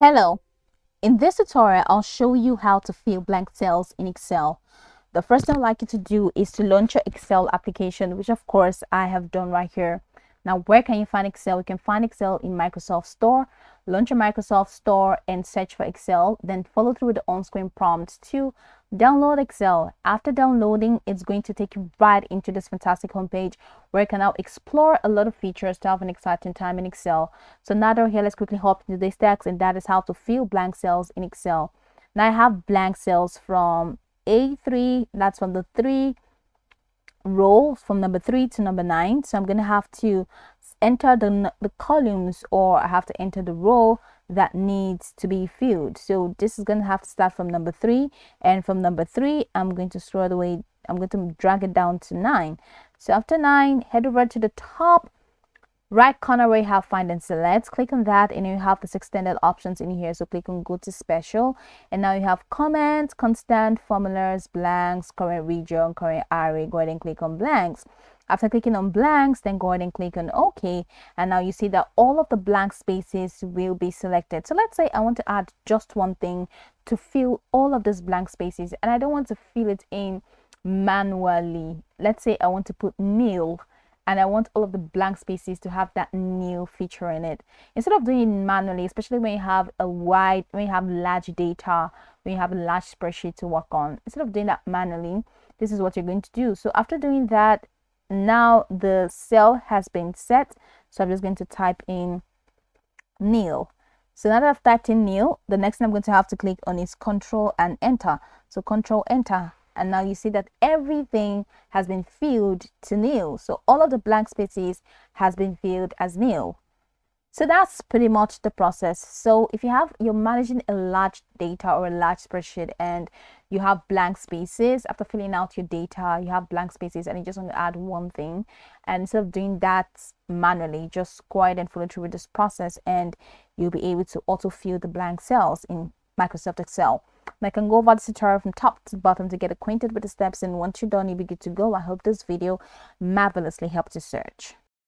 Hello, in this tutorial, I'll show you how to fill blank cells in Excel. The first thing I'd like you to do is to launch your Excel application, which of course I have done right here. Now, where can you find Excel? You can find Excel in Microsoft Store. Launch your Microsoft Store and search for Excel. Then follow through the on-screen prompts to download Excel. After downloading, it's going to take you right into this fantastic homepage where you can now explore a lot of features to have an exciting time in Excel. So now that we're here, let's quickly hop into this text, and that is how to fill blank cells in Excel. Now I have blank cells from A3, that's from the 3 row from number 3 to number 9. So I'm going to have to enter the columns, or I have to enter the row that needs to be filled. So this is going to have to start from number 3, and from number 3 I'm going to scroll the way, I'm going to drag it down to 9. So after 9, head over to the top right corner where you have find and select, click on that, and you have this extended options in here. So click on go to special, and now you have comments, constant, formulas, blanks, current region, current array. Go ahead and click on blanks. After clicking on blanks, then go ahead and click on OK, and now you see that all of the blank spaces will be selected. So let's say I want to add just one thing to fill all of these blank spaces, and I don't want to fill it in manually. Let's say I want to put nil, and I want all of the blank spaces to have that nil feature in it. Instead of doing it manually, especially when you have when you have large data, when you have a large spreadsheet to work on, instead of doing that manually, this is what you're going to do. So after doing that, now the cell has been set. So I'm just going to type in nil. So now that I've typed in nil, the next thing I'm going to have to click on is Control and Enter. So Control Enter, and now you see that everything has been filled to nil. So all of the blank spaces has been filled as nil. So that's pretty much the process. So if you're managing a large data or a large spreadsheet, and you have blank spaces after filling out your data, you have blank spaces and you just want to add one thing, and instead of doing that manually, just go ahead and follow through with this process, and you'll be able to auto fill the blank cells in Microsoft Excel. And I can go over this tutorial from top to bottom to get acquainted with the steps, and once you're done, you'll be good to go. I hope this video marvelously helped you search.